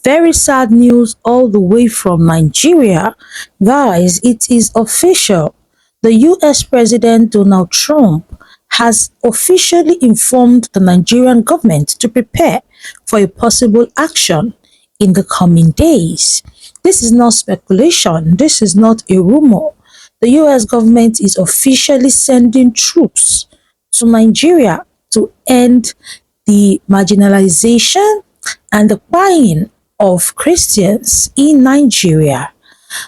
Very sad news all the way from Nigeria. Guys, it is official. The US President Donald Trump has officially informed the Nigerian government to prepare for a possible action in the coming days. This is not speculation, this is not a rumor. The US government is officially sending troops to Nigeria to end the marginalization and the buying of Christians in Nigeria.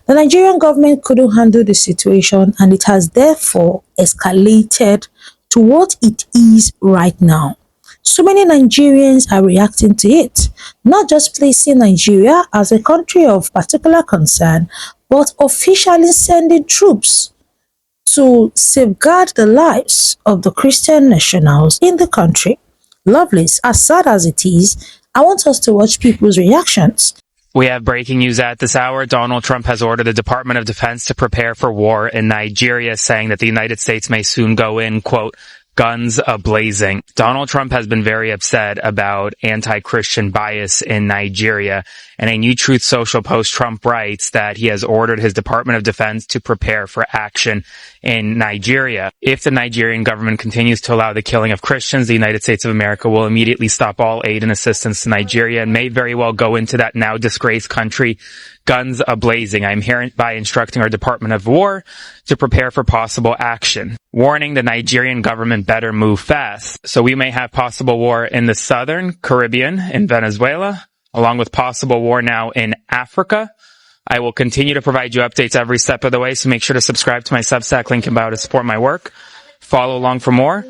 The Nigerian government couldn't handle the situation and it has therefore escalated to what it is right now. So many Nigerians are reacting to it, not just placing Nigeria as a country of particular concern, but officially sending troops to safeguard the lives of the Christian nationals in the country. Lovelace, as sad as it is, I want us to watch people's reactions. We have breaking news at this hour. Donald Trump has ordered the Department of Defense to prepare for war in Nigeria, saying that the United States may soon go in, quote, guns a-blazing. Donald Trump has been very upset about anti-Christian bias in Nigeria. In a New Truth Social post, Trump writes that he has ordered his Department of Defense to prepare for action in Nigeria. If the Nigerian government continues to allow the killing of Christians, the United States of America will immediately stop all aid and assistance to Nigeria and may very well go into that now disgraced country guns a-blazing. I am hereby instructing our Department of War to prepare for possible action. Warning, the Nigerian government better move fast. So we may have possible war in the southern Caribbean, in Venezuela, along with possible war now in Africa. I will continue to provide you updates every step of the way, so make sure to subscribe to my Substack link in bio to support my work. Follow along for more.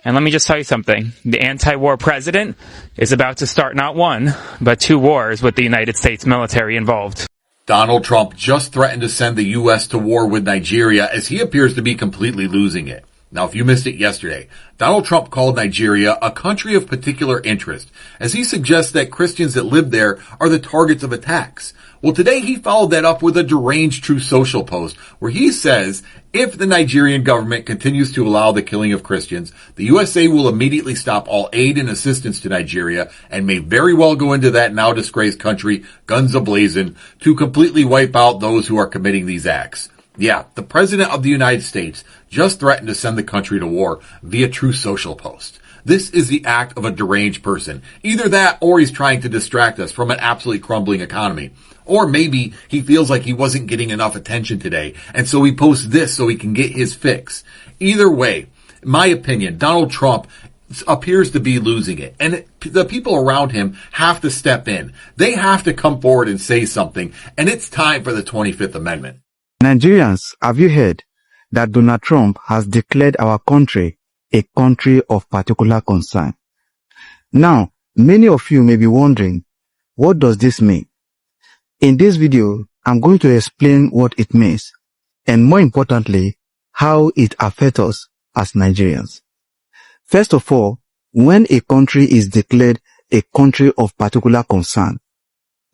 And let me just tell you something. The anti-war president is about to start not one, but two wars with the United States military involved. Donald Trump just threatened to send the U.S. to war with Nigeria as he appears to be completely losing it. Now, if you missed it yesterday, Donald Trump called Nigeria a country of particular interest, as he suggests that Christians that live there are the targets of attacks. Well, today he followed that up with a deranged Truth Social post, where he says if the Nigerian government continues to allow the killing of Christians, the USA will immediately stop all aid and assistance to Nigeria and may very well go into that now disgraced country, guns a-blazing, to completely wipe out those who are committing these acts. Yeah, the President of the United States just threatened to send the country to war via Truth Social post. This is the act of a deranged person. Either that or he's trying to distract us from an absolutely crumbling economy. Or maybe he feels like he wasn't getting enough attention today, and so he posts this so he can get his fix. Either way, in my opinion, Donald Trump appears to be losing it. And the people around him have to step in. They have to come forward and say something. And it's time for the 25th Amendment. Nigerians, have you heard that Donald Trump has declared our country a country of particular concern? Now, many of you may be wondering, what does this mean? In this video, I'm going to explain what it means, and more importantly, how it affects us as Nigerians. First of all, when a country is declared a country of particular concern,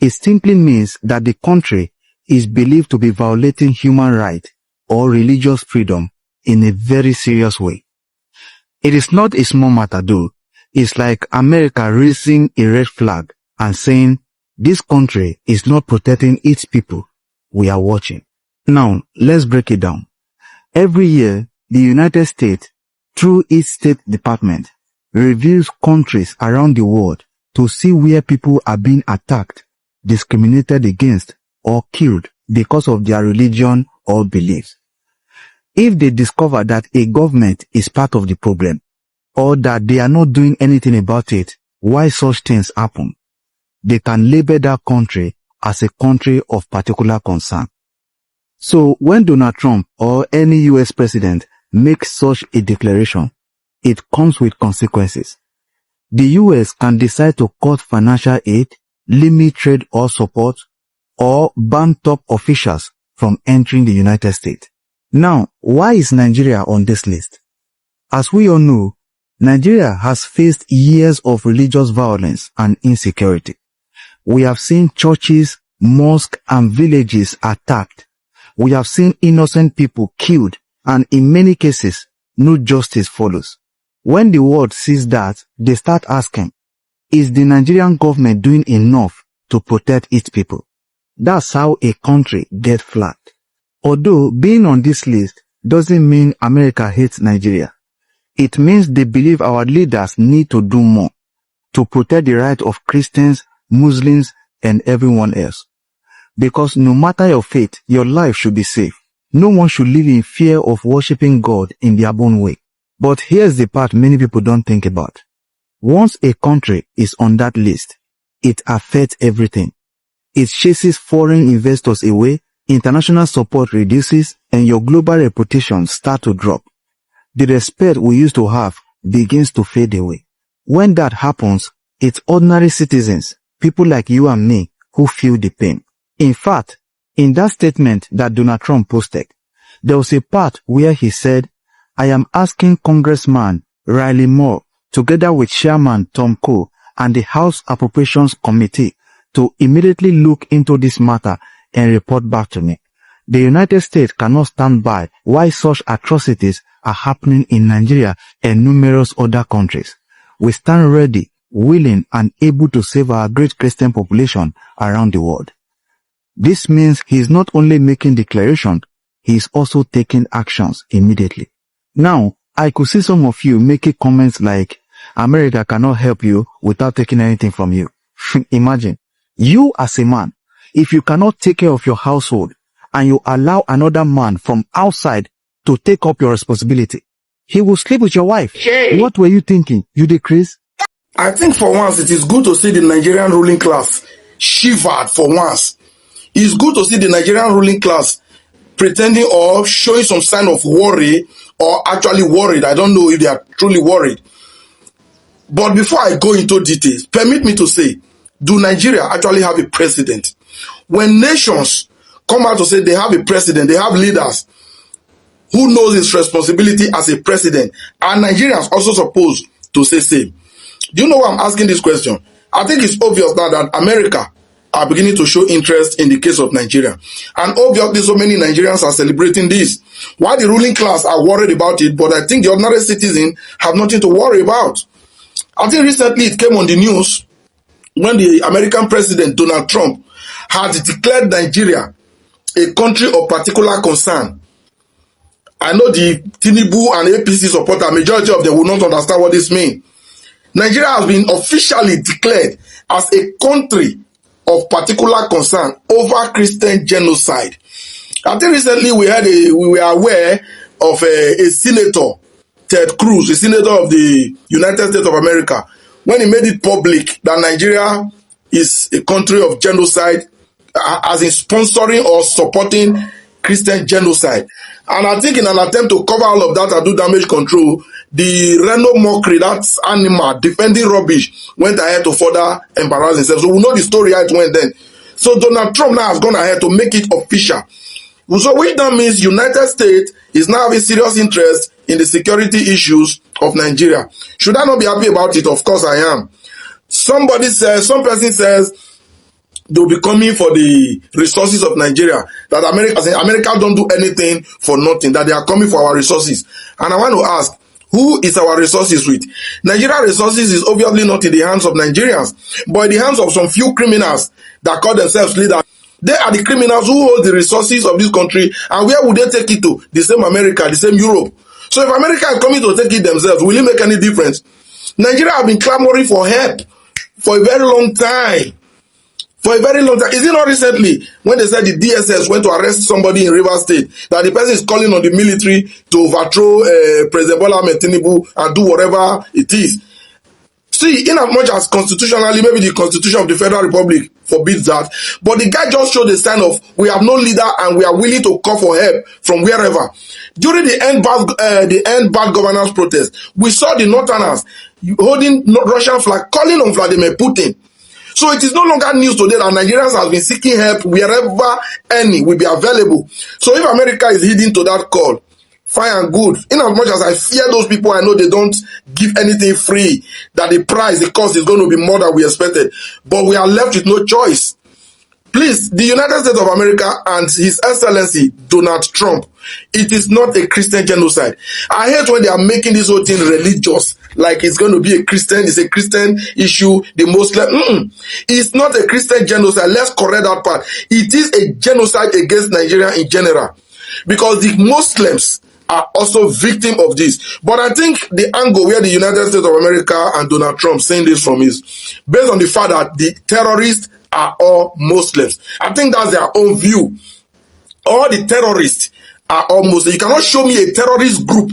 it simply means that the country is believed to be violating human rights or religious freedom in a very serious way. It is not a small matter though. It's like America raising a red flag and saying, this country is not protecting its people. We are watching. Now, let's break it down. Every year, the United States, through its State Department, reviews countries around the world to see where people are being attacked, discriminated against, or killed because of their religion or beliefs. If they discover that a government is part of the problem, or that they are not doing anything about it, why such things happen, they can label that country as a country of particular concern. So when Donald Trump or any US president makes such a declaration, it comes with consequences. The US can decide to cut financial aid, limit trade or support, or ban top officials from entering the United States. Now, why is Nigeria on this list? As we all know, Nigeria has faced years of religious violence and insecurity. We have seen churches, mosques, and villages attacked. We have seen innocent people killed, and in many cases, no justice follows. When the world sees that, they start asking, is the Nigerian government doing enough to protect its people. That's how a country gets flagged. Although being on this list doesn't mean America hates Nigeria. It means they believe our leaders need to do more to protect the right of Christians, Muslims, and everyone else. Because no matter your faith, your life should be safe. No one should live in fear of worshipping God in their own way. But here's the part many people don't think about. Once a country is on that list, it affects everything. It chases foreign investors away, international support reduces, and your global reputation starts to drop. The respect we used to have begins to fade away. When that happens, it's ordinary citizens, people like you and me, who feel the pain. In fact, in that statement that Donald Trump posted, there was a part where he said, I am asking Congressman Riley Moore, together with Chairman Tom Cole and the House Appropriations Committee, to immediately look into this matter and report back to me. The United States cannot stand by while such atrocities are happening in Nigeria and numerous other countries. We stand ready, willing, and able to save our great Christian population around the world. This means he is not only making declarations, he is also taking actions immediately. Now, I could see some of you making comments like, America cannot help you without taking anything from you. Imagine, you as a man, if you cannot take care of your household and you allow another man from outside to take up your responsibility, he will sleep with your wife. What were you thinking? You decrease? I think for once it is good to see the Nigerian ruling class shivered for once. It's good to see the Nigerian ruling class pretending or showing some sign of worry or actually worried. I don't know if they are truly worried. But before I go into details, permit me to say, do Nigeria actually have a president? When nations come out to say they have a president, they have leaders who knows his responsibility as a president, and Nigerians also supposed to say same. Do you know why I'm asking this question? I think it's obvious now that America are beginning to show interest in the case of Nigeria. And obviously so many Nigerians are celebrating this. While the ruling class are worried about it, but I think the ordinary citizen have nothing to worry about. I think recently it came on the news when the American president Donald Trump had declared Nigeria a country of particular concern. I know the Tinubu and APC supporter, majority of them will not understand what this means. Nigeria has been officially declared as a country of particular concern over Christian genocide. I think recently we were aware of a senator, Ted Cruz, a senator of the United States of America, when he made it public that Nigeria is a country of genocide, as in sponsoring or supporting Christian genocide. And I think in an attempt to cover all of that and do damage control, the Reno mockery, that animal defending rubbish, went ahead to further embarrass himself. So we know the story how it went then. So Donald Trump now has gone ahead to make it official. So which now means United States is now having serious interest in the security issues of Nigeria. Should I not be happy about it? Of course I am. Some person says they'll be coming for the resources of Nigeria, that America don't do anything for nothing, that they are coming for our resources. And I want to ask, who is our resources with? Nigeria resources is obviously not in the hands of Nigerians, but in the hands of some few criminals that call themselves leaders. They are the criminals who hold the resources of this country, and where would they take it to? The same America, the same Europe. So if America is coming to take it themselves, will it make any difference? Nigeria have been clamoring for help for a very long time. For a very long time. Is it not recently when they said the DSS went to arrest somebody in Rivers State, that the person is calling on the military to overthrow President Bola Ahmed Tinubu and do whatever it is? See, in as much as constitutionally, maybe the Constitution of the Federal Republic forbids that, but the guy just showed a sign of, we have no leader and we are willing to call for help from wherever. During the end bad governance protest, we saw the Northerners holding Russian flag, calling on Vladimir Putin. So it is no longer news today that Nigerians have been seeking help wherever any will be available. So if America is heeding to that call, fine and good. In as much as I fear those people, I know they don't give anything free, that the cost is going to be more than we expected. But we are left with no choice. Please, the United States of America and His Excellency Donald Trump, it is not a Christian genocide. I hate when they are making this whole thing religious, like it's going to be it's a Christian issue, the Muslim. It's not a Christian genocide. Let's correct that part. It is a genocide against Nigeria in general, because the Muslims are also victim of this. But I think the angle where the United States of America and Donald Trump saying this from is based on the fact that the terrorists are all Muslims. I think that's their own view. All the terrorists are all Muslims. You cannot show me a terrorist group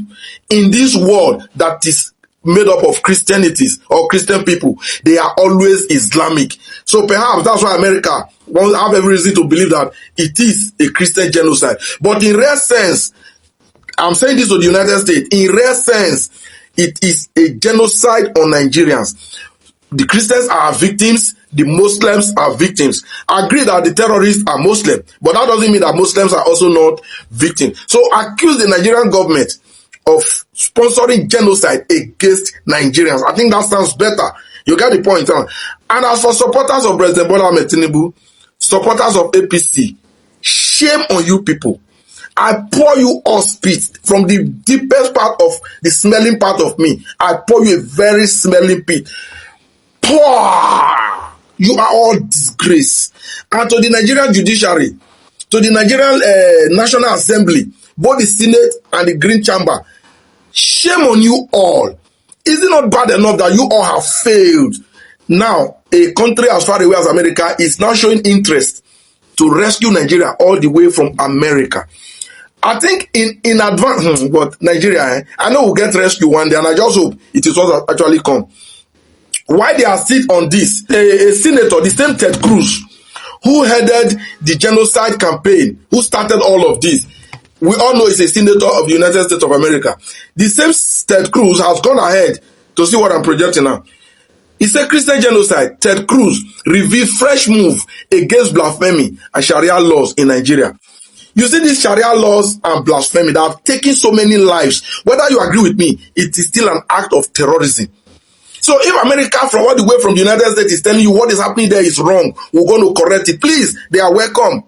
in this world that is made up of Christianities or Christian people. They are always Islamic. So perhaps that's why America won't have every reason to believe that it is a Christian genocide. But in real sense, I'm saying this to the United States, in real sense, it is a genocide on Nigerians. The Christians are victims, the Muslims are victims. I agree that the terrorists are Muslim, but that doesn't mean that Muslims are also not victims. So accuse the Nigerian government of sponsoring genocide against Nigerians. I think that sounds better. You get the point, huh? And as for supporters of President Bola Ahmed Tinubu, supporters of APC, shame on you people. I pour you all spit from the deepest part of the smelling part of me. I pour you a very smelling pit. Pour! You are all disgrace. And to the Nigerian judiciary, to the Nigerian National Assembly, both the Senate and the Green Chamber, shame on you all. Is it not bad enough that you all have failed? Now, a country as far away as America is now showing interest to rescue Nigeria all the way from America. I think in advance, but Nigeria, I know we'll get rescue one day, and I just hope it is what actually come. Why they are still on this? A senator, the same Ted Cruz, who headed the genocide campaign, who started all of this. We all know he's a senator of the United States of America. The same Ted Cruz has gone ahead to see what I'm projecting now. It's a Christian genocide. Ted Cruz revealed fresh move against blasphemy and Sharia laws in Nigeria. You see these Sharia laws and blasphemy that have taken so many lives. Whether you agree with me, it is still an act of terrorism. So if America from all the way from the United States is telling you what is happening there is wrong, we're going to correct it. Please, they are welcome.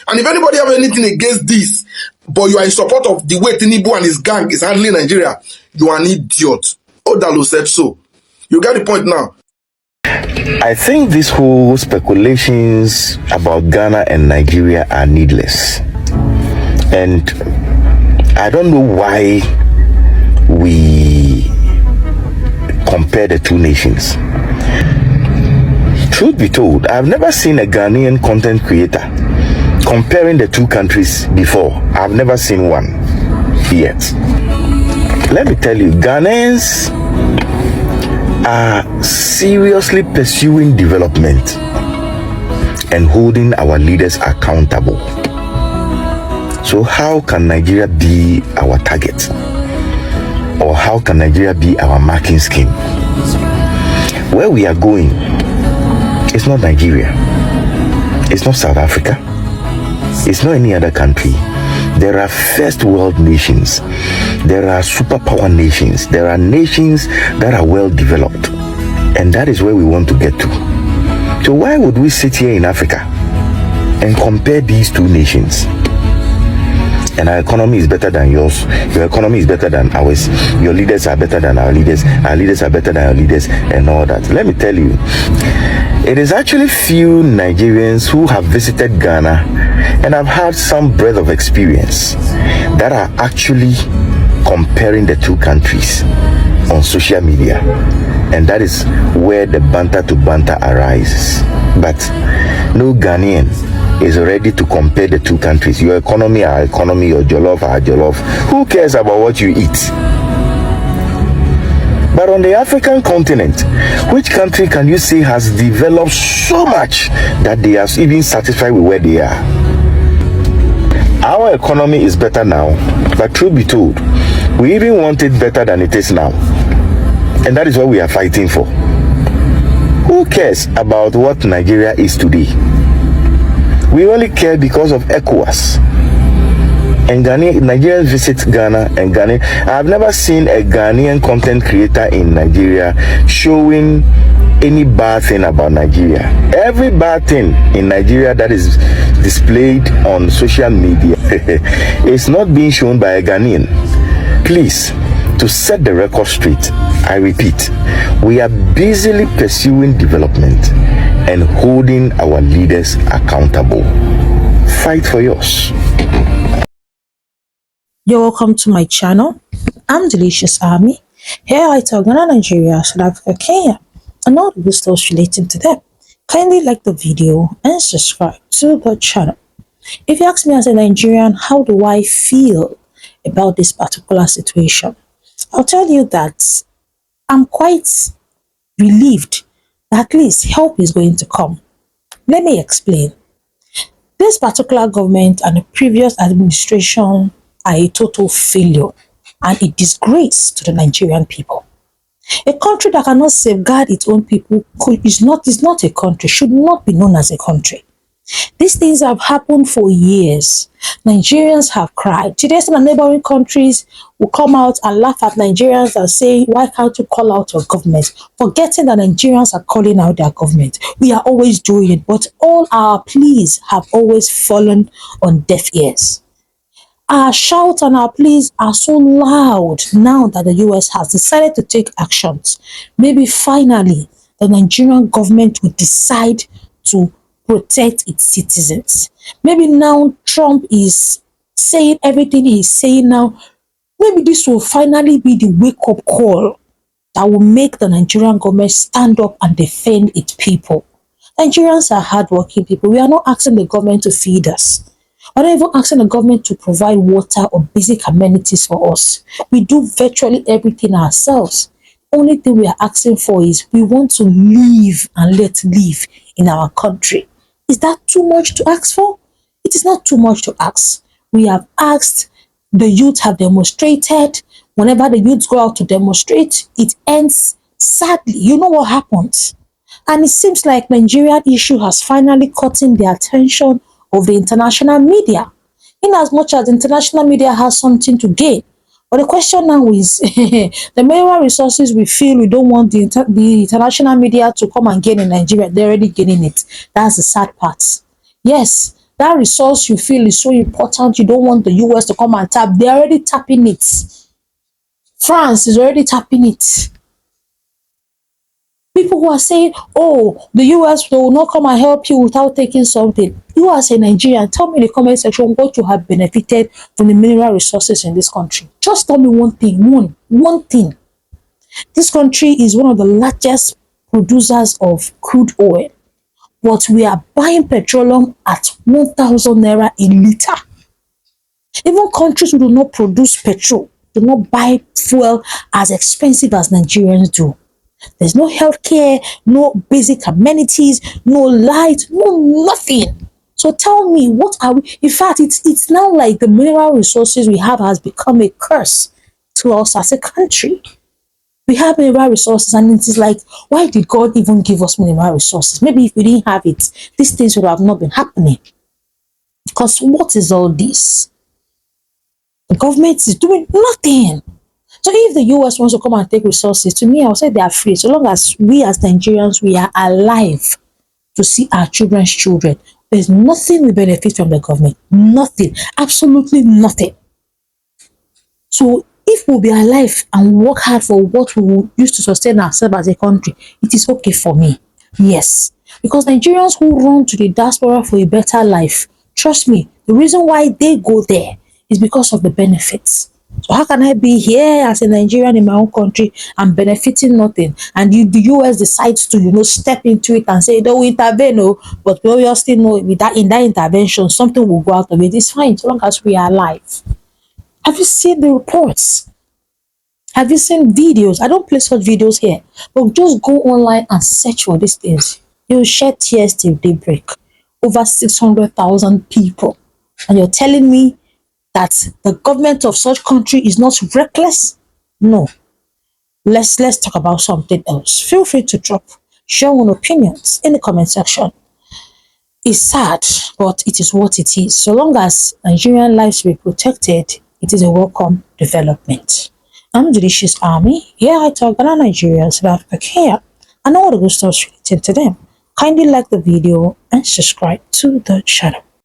And if anybody have anything against this, but you are in support of the way Tinubu and his gang is handling Nigeria, you are an idiot. Odalo said so. You get the point now. I think these whole speculations about Ghana and Nigeria are needless. And I don't know why we compare the two nations. Truth be told, I've never seen a Ghanaian content creator comparing the two countries before. I've never seen one yet. Let me tell you, Ghanaians are seriously pursuing development and holding our leaders accountable. So how can Nigeria be our target? Or how can Nigeria be our marking scheme? Where we are going, it's not Nigeria. It's not South Africa. It's not any other country. There are first world nations. There are superpower nations. There are nations that are well developed. And that is where we want to get to. So why would we sit here in Africa and compare these two nations? And our economy is better than yours. Your economy is better than ours. Your leaders are better than our leaders. Our leaders are better than our leaders, and all that. Let me tell you, it is actually few Nigerians who have visited Ghana and have had some breadth of experience that are actually comparing the two countries on social media. And that is where the banter to banter arises. But no Ghanaian is ready to compare the two countries. Your economy, our economy, your jollof, our jollof. Who cares about what you eat? But on the African continent, which country can you say has developed so much that they are even satisfied with where they are? Our economy is better now, but truth be told, we even want it better than it is now. And that is what we are fighting for. Who cares about what Nigeria is today? We only care because of ECOWAS. And Nigerians visit Ghana and Ghana. I've never seen a Ghanaian content creator in Nigeria showing any bad thing about Nigeria. Every bad thing in Nigeria that is displayed on social media is not being shown by a Ghanaian. Please, to set the record straight, I repeat, we are busily pursuing development and holding our leaders accountable. Fight for yours. You're welcome to my channel. I'm Delicious Army. Here I talk Ghana, Nigeria, South Africa, Kenya, and all the good stuff relating to them. Kindly like the video and subscribe to the channel. If you ask me as a Nigerian, how do I feel about this particular situation? I'll tell you that I'm quite relieved that at least help is going to come. Let me explain. This particular government and the previous administration are a total failure and a disgrace to the Nigerian people. A country that cannot safeguard its own people is not a country, should not be known as a country. These things have happened for years. Nigerians have cried. Today, some neighboring countries will come out and laugh at Nigerians and say, why can't you call out your government? Forgetting that Nigerians are calling out their government. We are always doing it, but all our pleas have always fallen on deaf ears. Our shouts and our pleas are so loud now that the US has decided to take actions. Maybe finally, the Nigerian government will decide to protect its citizens. Maybe now Trump is saying everything he's saying now. Maybe this will finally be the wake-up call that will make the Nigerian government stand up and defend its people. Nigerians are hardworking people. We are not asking the government to feed us. We're not even asking the government to provide water or basic amenities for us. We do virtually everything ourselves. Only thing we are asking for is we want to live and let live in our country. Is that too much to ask for? It is not too much to ask. We have asked, the youth have demonstrated. Whenever the youths go out to demonstrate, it ends sadly. You know what happens? And it seems like Nigerian issue has finally caught in the attention of the international media. In as much as the international media has something to gain. But the question now is, the mineral resources we feel we don't want the international media to come and gain in Nigeria, they're already gaining it. That's the sad part. Yes, that resource you feel is so important, you don't want the US to come and tap, they're already tapping it. France is already tapping it. People who are saying, oh, the US will not come and help you without taking something. You as a Nigerian, tell me in the comment section what you have benefited from the mineral resources in this country. Just tell me one thing, one thing. This country is one of the largest producers of crude oil, but we are buying petroleum at 1,000 naira a liter. Even countries who do not produce petrol do not buy fuel as expensive as Nigerians do. There's no healthcare, no basic amenities, no light, no nothing. So tell me, what are we? In fact, it's now like the mineral resources we have has become a curse to us as a country. We have mineral resources, and it is like, why did God even give us mineral resources? Maybe if we didn't have it, these things would have not been happening. Because what is all this? The government is doing nothing. So if the US wants to come and take resources, to me, I would say they are free. So long as we as Nigerians, we are alive to see our children's children. There's nothing we benefit from the government. Nothing. Absolutely nothing. So if we'll be alive and work hard for what we will use to sustain ourselves as a country, it is okay for me. Yes. Because Nigerians who run to the diaspora for a better life, trust me, the reason why they go there is because of the benefits. So how can I be here as a Nigerian in my own country and benefiting nothing? And the US decides to, step into it and say, don't intervene, but we obviously know in that intervention, something will go out of it. It's fine, so long as we are alive. Have you seen the reports? Have you seen videos? I don't play such videos here, but just go online and search for these things. You'll shed tears till daybreak. Over 600,000 people. And you're telling me that the government of such country is not reckless? No. Let's talk about something else. Feel free to drop your own opinions in the comment section. It's sad, but it is what it is. So long as Nigerian lives will be protected, it is a welcome development. I'm Delicious Army. Here I talk Ghana, Nigeria, South Africa, Kenya, and all the good stuff related to them. Kindly like the video and subscribe to the channel.